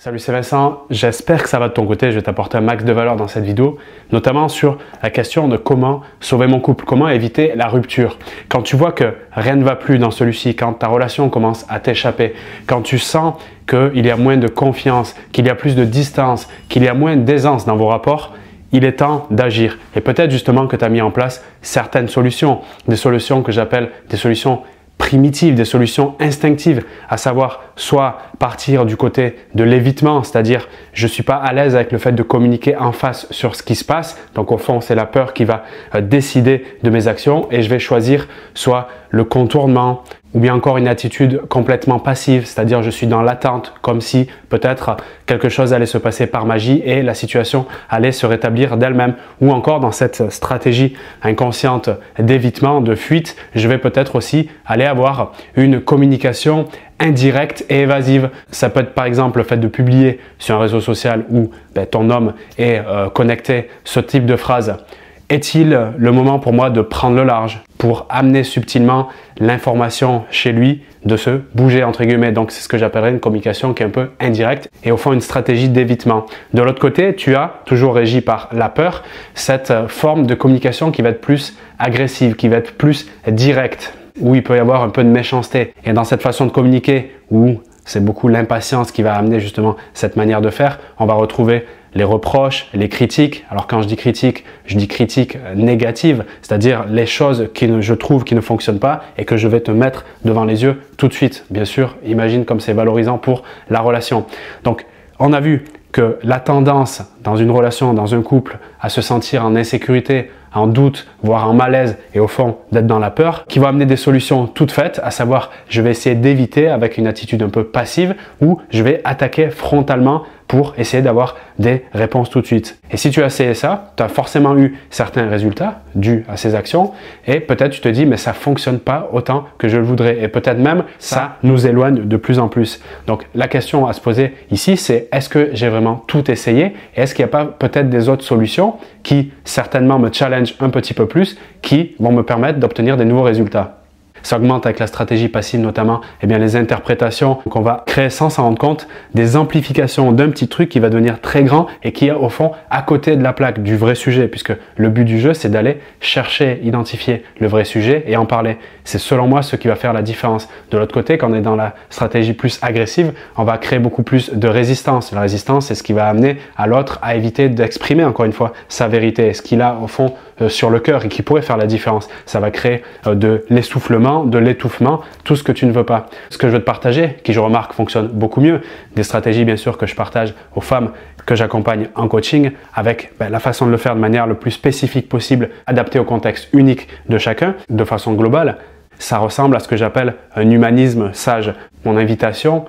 Salut, c'est Vincent, j'espère que ça va de ton côté. Je vais t'apporter un max de valeur dans cette vidéo, notamment sur la question de comment sauver mon couple, comment éviter la rupture. Quand tu vois que rien ne va plus dans celui-ci, quand ta relation commence à t'échapper, quand tu sens qu'il y a moins de confiance, qu'il y a plus de distance, qu'il y a moins d'aisance dans vos rapports, il est temps d'agir. Et peut-être justement que tu as mis en place certaines solutions, des solutions que j'appelle des solutions primitives, des solutions instinctives, à savoir soit partir du côté de l'évitement, c'est-à-dire je ne suis pas à l'aise avec le fait de communiquer en face sur ce qui se passe, donc au fond c'est la peur qui va décider de mes actions et je vais choisir soit le contournement ou bien encore une attitude complètement passive, c'est-à-dire je suis dans l'attente comme si peut-être quelque chose allait se passer par magie et la situation allait se rétablir d'elle-même, ou encore dans cette stratégie inconsciente d'évitement, de fuite, je vais peut-être aussi aller avoir une communication indirecte et évasive. Ça peut être par exemple le fait de publier sur un réseau social où ton homme est connecté, ce type de phrase. Est-il le moment pour moi de prendre le large pour amener subtilement l'information chez lui de se bouger entre guillemets? Donc c'est ce que j'appellerais une communication qui est un peu indirecte et au fond une stratégie d'évitement. De l'autre côté, tu as, toujours régi par la peur, cette forme de communication qui va être plus agressive, qui va être plus directe, où il peut y avoir un peu de méchanceté. Et dans cette façon de communiquer, où c'est beaucoup l'impatience qui va amener justement cette manière de faire, on va retrouver les reproches, les critiques. Alors quand je dis critique négative, c'est-à-dire les choses je trouve qui ne fonctionnent pas et que je vais te mettre devant les yeux tout de suite. Bien sûr, imagine comme c'est valorisant pour la relation. Donc, on a vu que la tendance dans une relation, dans un couple, à se sentir en insécurité, en doute, voire en malaise et au fond d'être dans la peur, qui va amener des solutions toutes faites, à savoir je vais essayer d'éviter avec une attitude un peu passive ou je vais attaquer frontalement pour essayer d'avoir des réponses tout de suite. Et si tu as essayé ça, tu as forcément eu certains résultats dus à ces actions et peut-être tu te dis mais ça ne fonctionne pas autant que je le voudrais et peut-être même ça nous éloigne de plus en plus. Donc la question à se poser ici c'est est-ce que j'ai vraiment tout essayé et est-ce qu'il n'y a pas peut-être des autres solutions qui certainement me challenge un petit peu plus, qui vont me permettre d'obtenir des nouveaux résultats. Ça augmente avec la stratégie passive notamment les interprétations qu'on va créer sans s'en rendre compte, des amplifications d'un petit truc qui va devenir très grand et qui est au fond à côté de la plaque du vrai sujet, puisque le but du jeu c'est d'aller chercher, identifier le vrai sujet et en parler. C'est selon moi ce qui va faire la différence. De l'autre côté, quand on est dans la stratégie plus agressive, on va créer beaucoup plus de résistance. La résistance c'est ce qui va amener à l'autre à éviter d'exprimer encore une fois sa vérité, ce qu'il a au fond sur le cœur et qui pourrait faire la différence. Ça va créer de l'essoufflement, de l'étouffement, tout ce que tu ne veux pas. Ce que je veux te partager, qui je remarque fonctionne beaucoup mieux, des stratégies bien sûr que je partage aux femmes que j'accompagne en coaching avec la façon de le faire de manière le plus spécifique possible, adaptée au contexte unique de chacun, de façon globale. Ça ressemble à ce que j'appelle un humanisme sage. Mon invitation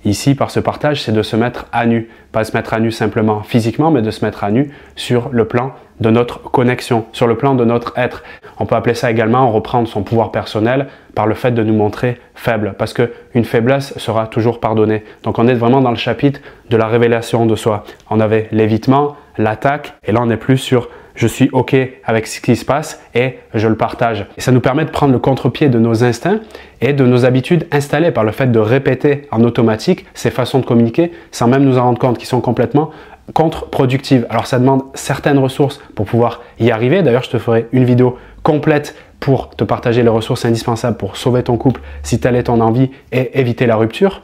ici, par ce partage, c'est de se mettre à nu. Pas se mettre à nu simplement physiquement, mais de se mettre à nu sur le plan de notre connexion, sur le plan de notre être. On peut appeler ça également reprendre son pouvoir personnel par le fait de nous montrer faibles, parce qu'une faiblesse sera toujours pardonnée. Donc on est vraiment dans le chapitre de la révélation de soi. On avait l'évitement, l'attaque, et là on est plus sur je suis OK avec ce qui se passe et je le partage. Et ça nous permet de prendre le contre-pied de nos instincts et de nos habitudes installées par le fait de répéter en automatique ces façons de communiquer sans même nous en rendre compte, qui sont complètement contre-productives. Alors ça demande certaines ressources pour pouvoir y arriver. D'ailleurs, je te ferai une vidéo complète pour te partager les ressources indispensables pour sauver ton couple si telle est ton envie et éviter la rupture.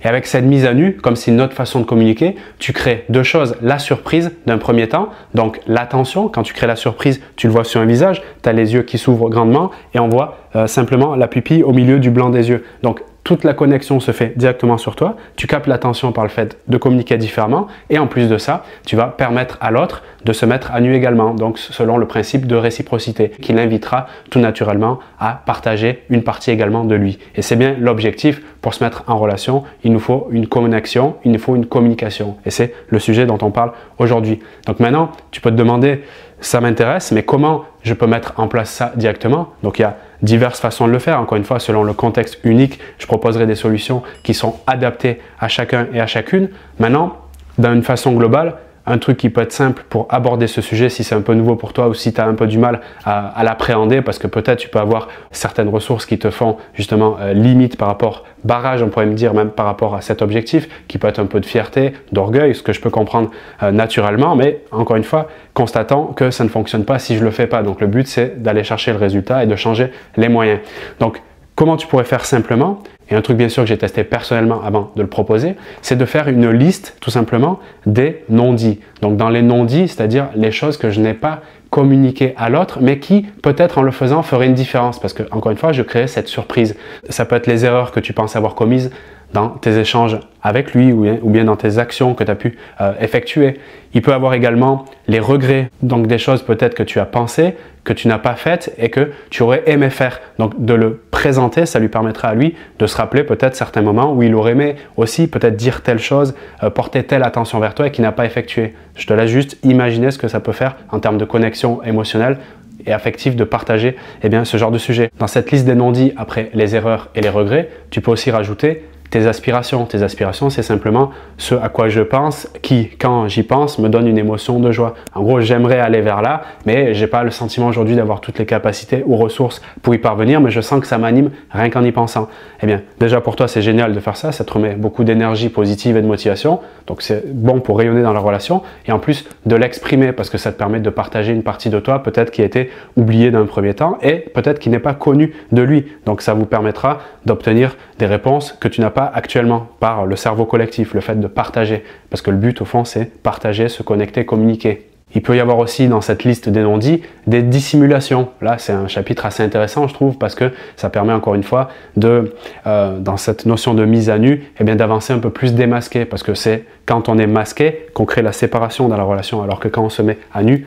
Et avec cette mise à nu, comme c'est une autre façon de communiquer, tu crées deux choses. La surprise d'un premier temps, donc l'attention. Quand tu crées la surprise, tu le vois sur un visage, tu as les yeux qui s'ouvrent grandement et on voit simplement la pupille au milieu du blanc des yeux. Donc toute la connexion se fait directement sur toi, tu captes l'attention par le fait de communiquer différemment et en plus de ça, tu vas permettre à l'autre de se mettre à nu également, donc selon le principe de réciprocité, qui l'invitera tout naturellement à partager une partie également de lui. Et c'est bien l'objectif pour se mettre en relation, il nous faut une connexion, il nous faut une communication et c'est le sujet dont on parle aujourd'hui. Donc maintenant, tu peux te demander, ça m'intéresse, mais comment je peux mettre en place ça directement? Donc il y a diverses façons de le faire. Encore une fois, selon le contexte unique, je proposerai des solutions qui sont adaptées à chacun et à chacune. Maintenant, d'une façon globale, un truc qui peut être simple pour aborder ce sujet si c'est un peu nouveau pour toi ou si tu as un peu du mal à l'appréhender, parce que peut-être tu peux avoir certaines ressources qui te font justement limite par rapport, barrage on pourrait me dire même par rapport à cet objectif, qui peut être un peu de fierté, d'orgueil, ce que je peux comprendre naturellement, mais encore une fois, constatant que ça ne fonctionne pas si je le fais pas. Donc le but c'est d'aller chercher le résultat et de changer les moyens. Donc comment tu pourrais faire simplement, et un truc bien sûr que j'ai testé personnellement avant de le proposer, c'est de faire une liste tout simplement des non-dits. Donc dans les non-dits, c'est-à-dire les choses que je n'ai pas communiquées à l'autre, mais qui peut-être en le faisant ferait une différence, parce que encore une fois, je crée cette surprise. Ça peut être les erreurs que tu penses avoir commises dans tes échanges avec lui ou bien dans tes actions que tu as pu effectuer. Il peut avoir également les regrets, donc des choses peut-être que tu as pensé, que tu n'as pas faites et que tu aurais aimé faire. Donc de le présenter, ça lui permettra à lui de se rappeler peut-être certains moments où il aurait aimé aussi peut-être dire telle chose, porter telle attention vers toi et qu'il n'a pas effectué. Je te laisse juste imaginer ce que ça peut faire en termes de connexion émotionnelle et affective de partager ce genre de sujet. Dans cette liste des non-dits, après les erreurs et les regrets, tu peux aussi rajouter tes aspirations. Tes aspirations, c'est simplement ce à quoi je pense, qui, quand j'y pense, me donne une émotion de joie. En gros, j'aimerais aller vers là, mais j'ai pas le sentiment aujourd'hui d'avoir toutes les capacités ou ressources pour y parvenir, mais je sens que ça m'anime rien qu'en y pensant. Eh bien, déjà pour toi, c'est génial de faire ça, ça te remet beaucoup d'énergie positive et de motivation, donc c'est bon pour rayonner dans la relation, et en plus de l'exprimer, parce que ça te permet de partager une partie de toi, peut-être qui a été oubliée d'un premier temps, et peut-être qui n'est pas connue de lui. Donc ça vous permettra d'obtenir des réponses que tu n'as pas actuellement par le cerveau collectif, le fait de partager, parce que le but au fond c'est partager, se connecter, communiquer. Il peut y avoir aussi dans cette liste des non-dits des dissimulations. Là, c'est un chapitre assez intéressant, je trouve, parce que ça permet encore une fois de, dans cette notion de mise à nu, d'avancer un peu plus démasqué, parce que c'est quand on est masqué qu'on crée la séparation dans la relation, alors que quand on se met à nu,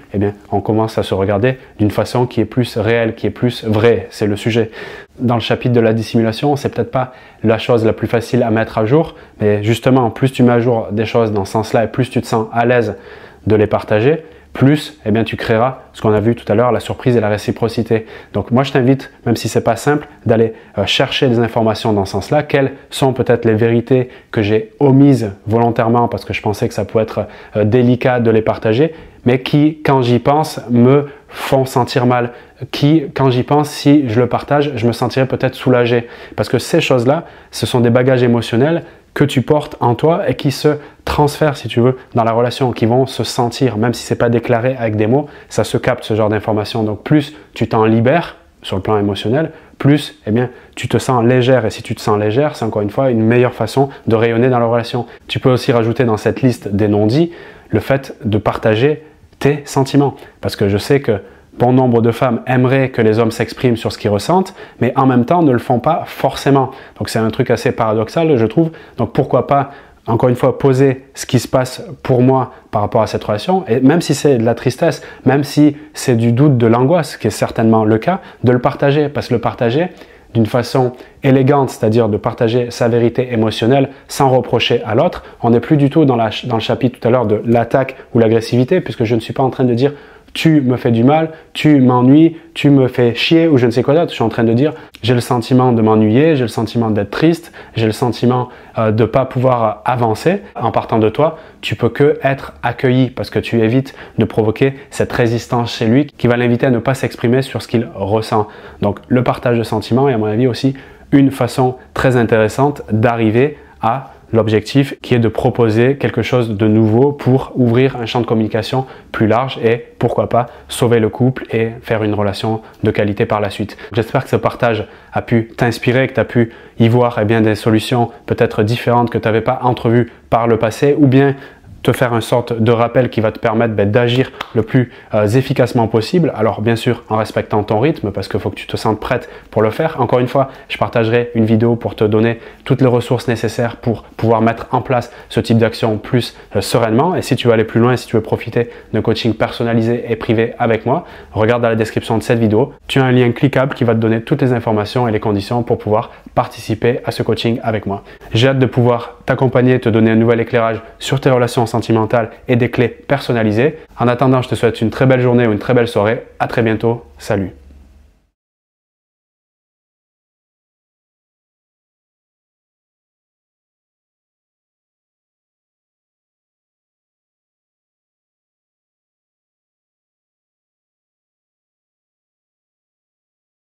on commence à se regarder d'une façon qui est plus réelle, qui est plus vraie. C'est le sujet. Dans le chapitre de la dissimulation, c'est peut-être pas la chose la plus facile à mettre à jour, mais justement, plus tu mets à jour des choses dans ce sens-là et plus tu te sens à l'aise de les partager, plus tu créeras ce qu'on a vu tout à l'heure, la surprise et la réciprocité. Donc moi je t'invite, même si c'est pas simple, d'aller chercher des informations dans ce sens-là. Quelles sont peut-être les vérités que j'ai omises volontairement parce que je pensais que ça pouvait être délicat de les partager, mais qui, quand j'y pense, me font sentir mal. Qui, quand j'y pense, si je le partage, je me sentirais peut-être soulagé. Parce que ces choses-là, ce sont des bagages émotionnels que tu portes en toi et qui se transfèrent, si tu veux, dans la relation, qui vont se sentir, même si c'est pas déclaré avec des mots, ça se capte ce genre d'informations. Donc plus tu t'en libères sur le plan émotionnel, plus tu te sens légère. Et si tu te sens légère, c'est encore une fois une meilleure façon de rayonner dans la relation. Tu peux aussi rajouter dans cette liste des non-dits le fait de partager tes sentiments. Parce que je sais que bon nombre de femmes aimeraient que les hommes s'expriment sur ce qu'ils ressentent, mais en même temps ne le font pas forcément. Donc c'est un truc assez paradoxal, je trouve. Donc pourquoi pas, encore une fois, poser ce qui se passe pour moi par rapport à cette relation, et même si c'est de la tristesse, même si c'est du doute, de l'angoisse, qui est certainement le cas, de le partager. Parce que le partager d'une façon élégante, c'est-à-dire de partager sa vérité émotionnelle sans reprocher à l'autre, on n'est plus du tout dans le chapitre tout à l'heure de l'attaque ou l'agressivité, puisque je ne suis pas en train de dire tu me fais du mal, tu m'ennuies, tu me fais chier ou je ne sais quoi d'autre. Je suis en train de dire j'ai le sentiment de m'ennuyer, j'ai le sentiment d'être triste, j'ai le sentiment de ne pas pouvoir avancer. En partant de toi, tu peux que être accueilli parce que tu évites de provoquer cette résistance chez lui qui va l'inviter à ne pas s'exprimer sur ce qu'il ressent. Donc le partage de sentiments est à mon avis aussi une façon très intéressante d'arriver à l'objectif qui est de proposer quelque chose de nouveau pour ouvrir un champ de communication plus large et pourquoi pas sauver le couple et faire une relation de qualité par la suite. J'espère que ce partage a pu t'inspirer, que tu as pu y voir des solutions peut-être différentes que tu n'avais pas entrevues par le passé ou bien te faire une sorte de rappel qui va te permettre d'agir le plus efficacement possible. Alors bien sûr en respectant ton rythme parce qu'il faut que tu te sentes prête pour le faire. Encore une fois, je partagerai une vidéo pour te donner toutes les ressources nécessaires pour pouvoir mettre en place ce type d'action plus sereinement. Et si tu veux aller plus loin, si tu veux profiter d'un coaching personnalisé et privé avec moi, regarde dans la description de cette vidéo. Tu as un lien cliquable qui va te donner toutes les informations et les conditions pour pouvoir participer à ce coaching avec moi. J'ai hâte de pouvoir t'accompagner, te donner un nouvel éclairage sur tes relations sentimentales et des clés personnalisées. En attendant, je te souhaite une très belle journée ou une très belle soirée. À très bientôt. Salut.